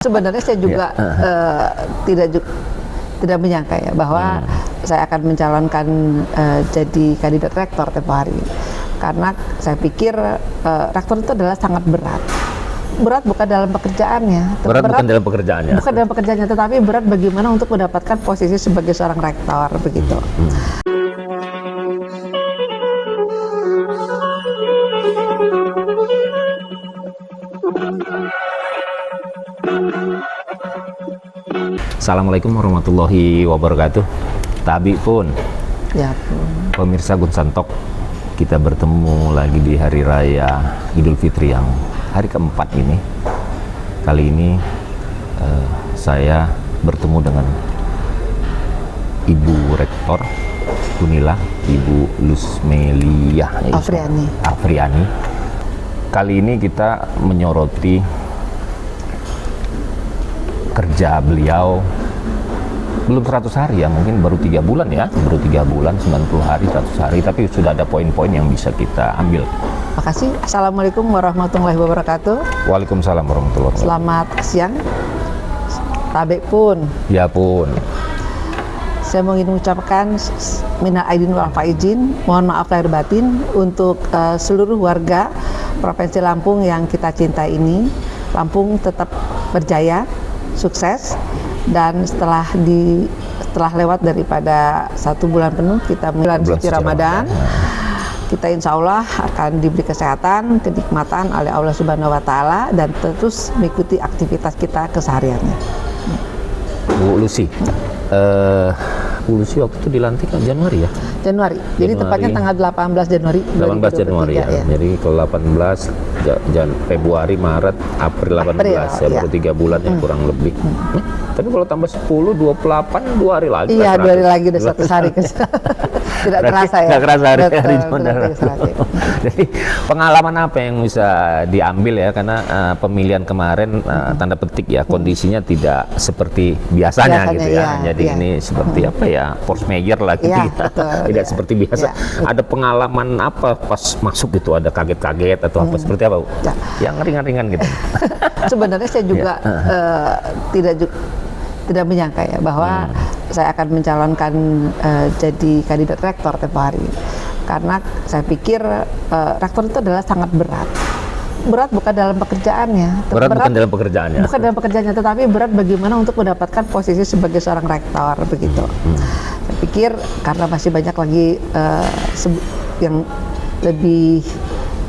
Sebenarnya saya juga tidak menyangka ya bahwa saya akan mencalonkan jadi kandidat rektor tempo hari, karena saya pikir rektor itu adalah sangat berat. Berat bukan dalam pekerjaannya, bukan dalam pekerjaannya, tetapi berat bagaimana untuk mendapatkan posisi sebagai seorang rektor begitu. Assalamualaikum warahmatullahi wabarakatuh. Tabi pun, Ya pun. pemirsa Gunsantok, kita bertemu lagi di Hari Raya Idul Fitri yang hari keempat ini. Kali ini saya bertemu dengan Ibu Rektor Unila, Ibu Lusmelia Afriani. Kali ini kita menyoroti kerja beliau belum 100 hari ya, mungkin baru 3 bulan ya, 90 hari, 100 hari, tapi sudah ada poin-poin yang bisa kita ambil. Makasih. Assalamualaikum warahmatullahi wabarakatuh. Waalaikumsalam warahmatullahi wabarakatuh. Selamat siang. Tabe pun. Ya pun. Saya mau ingin mengucapkan minal aidin wal faizin, mohon maaf lahir batin untuk seluruh warga Provinsi Lampung yang kita cintai ini. Lampung tetap berjaya, sukses, dan setelah lewat daripada 1 bulan penuh kita bulan suci Ramadan, kita insya Allah akan diberi kesehatan, kenikmatan oleh Allah Subhanahu Wa Taala, dan terus mengikuti aktivitas kita kesehariannya. Bu Lucy, Bu Lucy waktu itu dilantik Januari ya? Januari. Jadi tepatnya tanggal 18 Januari. 18 Januari ya. Jadi kalau 18 Februari, Maret, April 18 ya, baru 3 bulan ya kurang lebih. Tapi kalau tambah 10, 28, 2 hari lagi. Iya, 2 hari lagi udah 100 hari. Tidak terasa ya. Tidak terasa hari. Jadi pengalaman apa yang bisa diambil ya, karena pemilihan kemarin tanda petik ya, kondisinya tidak seperti biasanya gitu ya. Jadi ini seperti apa ya, force major lah gitu ya. Tidak seperti biasa. Ada pengalaman apa pas masuk gitu, ada kaget-kaget atau apa seperti apa Bu? Yang ringan-ringan gitu. Sebenarnya saya juga tidak menyangka ya bahwa saya akan mencalonkan jadi kandidat rektor tempo hari, karena saya pikir rektor itu adalah sangat berat. Berat bukan dalam pekerjaannya, bukan dalam pekerjaannya, tetapi berat bagaimana untuk mendapatkan posisi sebagai seorang rektor begitu. Saya pikir karena masih banyak lagi yang lebih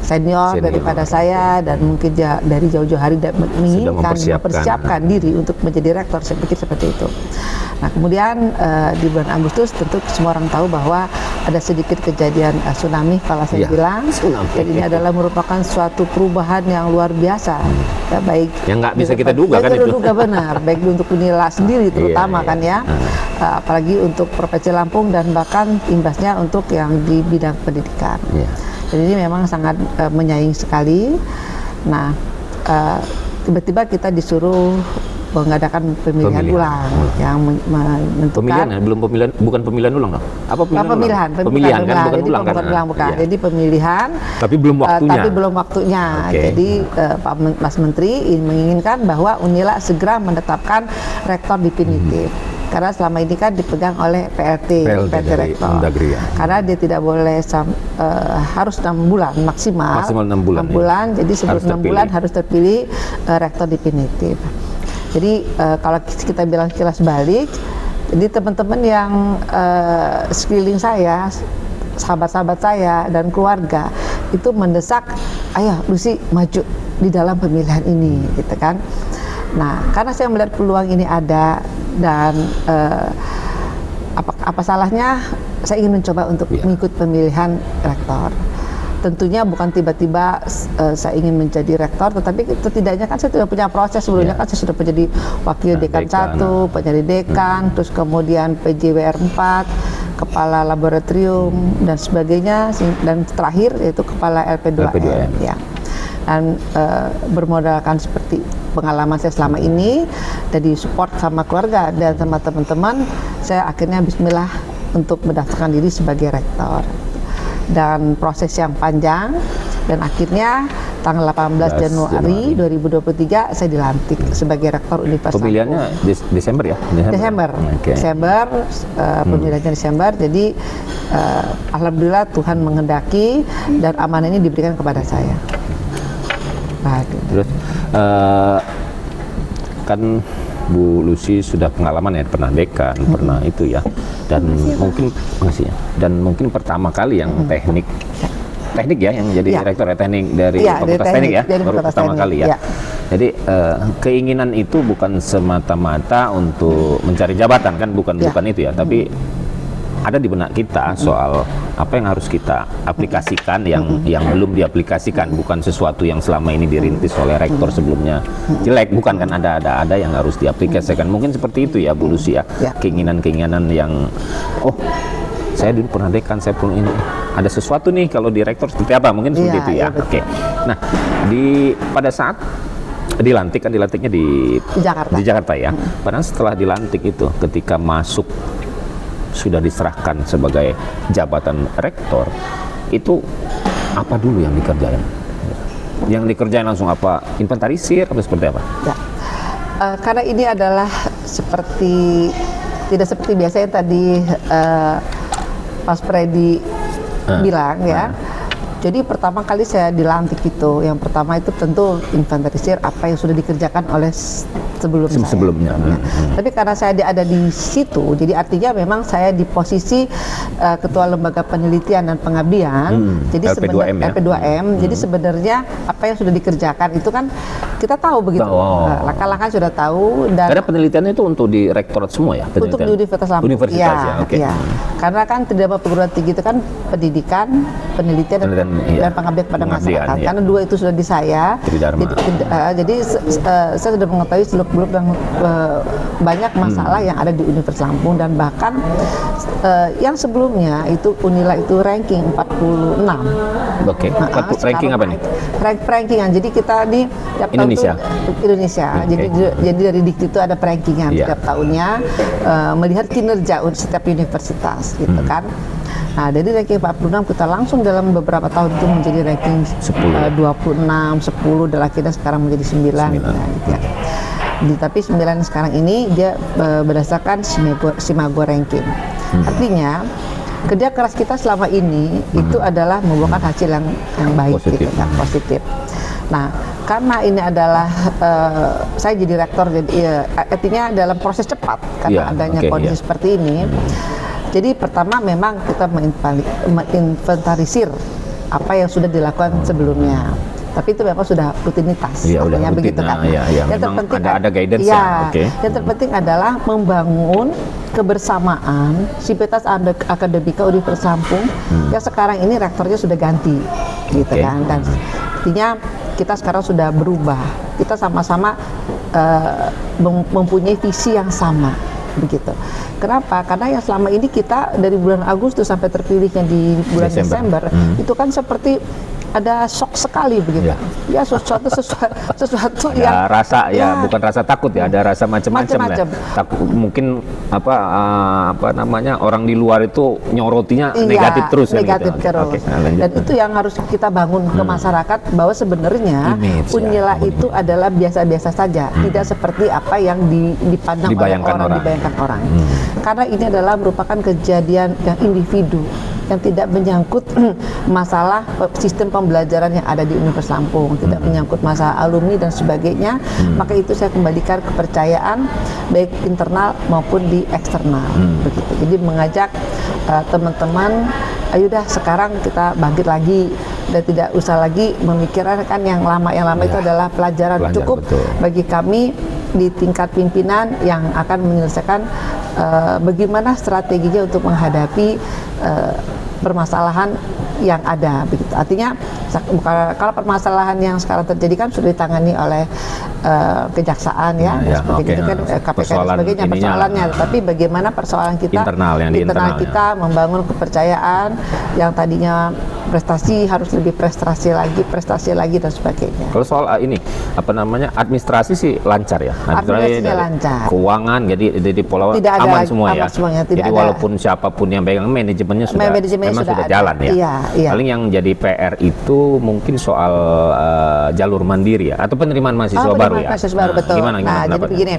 senior daripada saya, dan mungkin dari jauh-jauh hari menginginkan mempersiapkan diri untuk menjadi rektor, saya pikir seperti itu. Nah kemudian di bulan Agustus tentu semua orang tahu bahwa ada sedikit kejadian tsunami kalau saya bilang. Jadi ini adalah merupakan suatu perubahan yang luar biasa, ya, baik yang nggak bisa kita duga kan itu. Benar, baik untuk Unila sendiri terutama kan ya, apalagi untuk Provinsi Lampung dan bahkan imbasnya untuk yang di bidang pendidikan. Jadi ini memang sangat menyaing sekali. Nah, tiba-tiba kita disuruh mengadakan pemilihan ulang yang menentukan. Bukan pemilihan ulang dong? Apa pemilihan? Pemilihan kan, bukan jadi ulang kan? Bukan. Jadi pemilihan. Tapi belum waktunya. Jadi Pak Mas Menteri menginginkan bahwa Unila segera menetapkan rektor definitif. Karena selama ini kan dipegang oleh PLT Rektor. Karena dia tidak boleh harus 6 bulan maksimal 6 bulan. Jadi sebelum 6 bulan harus terpilih rektor definitif. Jadi kalau kita bilang kilas balik, jadi teman-teman yang sekeliling saya, sahabat-sahabat saya dan keluarga itu mendesak, ayo Lucy maju di dalam pemilihan ini, gitu kan. Nah, karena saya melihat peluang ini ada, dan apa salahnya saya ingin mencoba untuk mengikut pemilihan rektor. Tentunya bukan tiba-tiba saya ingin menjadi rektor, tetapi setidaknya kan saya sudah punya proses sebelumnya. Kan saya sudah menjadi wakil dekan 1, penjadi dekan, terus kemudian PJWR 4, kepala laboratorium dan sebagainya, dan terakhir yaitu kepala LP2M. Ya. Dan bermodalkan seperti pengalaman saya selama ini, jadi support sama keluarga dan sama teman-teman, saya akhirnya bismillah untuk mendaftarkan diri sebagai rektor. Dan proses yang panjang, dan akhirnya tanggal 18 Januari 2023 saya dilantik sebagai rektor Universitas Pemilihannya Desember ya? Desember. Okay. Desember, pemilihannya Desember. Jadi alhamdulillah Tuhan menghendaki dan amanah ini diberikan kepada saya. Nah, terus kan Bu Lucy sudah pengalaman ya, pernah dekan, pernah itu ya, dan mungkin dan mungkin pertama kali yang teknik ya, yang jadi rektor ya, teknik dari Fakultas Teknik ya, baru pertama kali ya. Jadi keinginan itu bukan semata-mata untuk mencari jabatan kan, bukan itu ya, tapi ada di benak kita soal apa yang harus kita aplikasikan yang belum diaplikasikan, bukan sesuatu yang selama ini dirintis oleh rektor sebelumnya jelek, bukan kan, ada yang harus diaplikasikan. Mungkin seperti itu ya Bu Lucy ya, keinginan-keinginan yang saya dulu pernah dekan, saya pun ini ada sesuatu nih kalau di rektor seperti apa, mungkin seperti itu ya. Oke. Nah, pada saat dilantiknya di Jakarta ya. Padahal setelah dilantik itu, ketika masuk sudah diserahkan sebagai jabatan rektor, itu apa dulu yang dikerjain? Yang dikerjain langsung apa? Inventarisir atau seperti apa? Ya. Karena ini adalah tidak seperti biasanya tadi Mas Freddy bilang ya. Jadi pertama kali saya dilantik itu, yang pertama itu tentu inventarisir apa yang sudah dikerjakan oleh sebelumnya. Tapi karena saya ada di situ, jadi artinya memang saya di posisi Ketua Lembaga Penelitian dan Pengabdian, jadi LP2M. Jadi sebenarnya apa yang sudah dikerjakan itu kan kita tahu begitu, langkah-langkah sudah tahu. Dan karena penelitiannya itu untuk di rektorat semua ya? Untuk di Universitas Lampung. Ya. Karena kan tidak perguruan tinggi itu kan pendidikan, penelitian dan pengabdian pada masyarakat. Karena dua itu sudah di saya. Jadi saya sudah mengetahui seluk-beluk dan banyak masalah yang ada di Universitas Lampung, dan bahkan yang sebelumnya itu Unila itu ranking 46. Oke. Ranking apa nih? Rankingan. Jadi kita di Indonesia. Jadi dari Dikti itu ada rankingan setiap tahunnya melihat kinerja setiap universitas gitu kan. Nah, dari ranking 46 kita langsung dalam beberapa tahun itu menjadi ranking 26, 10, dan akhirnya sekarang menjadi 9. Gitu ya. Tapi 9 sekarang ini dia berdasarkan Simago ranking. Artinya kerja keras kita selama ini itu adalah membuahkan hasil yang baik, positif. Gitu, yang positif. Nah, karena ini adalah saya jadi rektor, jadi artinya dalam proses cepat karena adanya kondisi seperti ini. Jadi pertama memang kita menginventarisir apa yang sudah dilakukan sebelumnya. Tapi itu memang sudah rutinitas, artinya begitu kan. Yang terpenting ada guidance Yang terpenting adalah membangun kebersamaan Sivitas Akademika Universitas Lampung yang sekarang ini rektornya sudah ganti, gitu kan. Dan artinya kita sekarang sudah berubah. Kita sama-sama mempunyai visi yang sama. Begitu. Kenapa? Karena yang selama ini kita dari bulan Agustus sampai terpilihnya di bulan Desember itu kan seperti ada shock sekali begitu. Ya sesuatu ada yang rasa bukan rasa takut ya, ada rasa macam-macam lah. Takut mungkin apa namanya, orang di luar itu nyorotinya negatif terus negatif kan, gitu. terus. Dan itu yang harus kita bangun ke masyarakat, bahwa sebenarnya Unila itu adalah biasa-biasa saja, tidak seperti apa yang dipandang dibayangkan orang. Karena ini adalah merupakan kejadian yang individu, yang tidak menyangkut masalah sistem pembelajaran yang ada di Universitas Lampung, tidak menyangkut masalah alumni dan sebagainya. Maka itu saya kembalikan kepercayaan baik internal maupun di eksternal. Begitu. Jadi mengajak teman-teman, ayo dah sekarang kita bangkit lagi dan tidak usah lagi memikirkan yang lama itu adalah pelajaran cukup bagi kami di tingkat pimpinan yang akan menyelesaikan bagaimana strateginya untuk menghadapi permasalahan yang ada, begitu. Artinya kalau permasalahan yang sekarang terjadi kan sudah ditangani oleh kejaksaan seperti itu kan, KPK dan sebagainya persoalannya. Tapi bagaimana persoalan kita internal kita membangun kepercayaan yang tadinya prestasi harus lebih prestasi lagi dan sebagainya. Kalau soal ini apa namanya administrasi sih lancar ya. Administrasinya lancar. Keuangan jadi pola Tidak ada aman semua ya. semuanya, tidak jadi ada. walaupun siapapun yang pegang manajemennya memang sudah ada. jalan ya. Iya, iya. Paling yang jadi PR itu mungkin soal jalur mandiri ya atau penerimaan mahasiswa baru ya. Mahasiswa baru, betul. Gimana Nah, jadi pendapatnya? begini.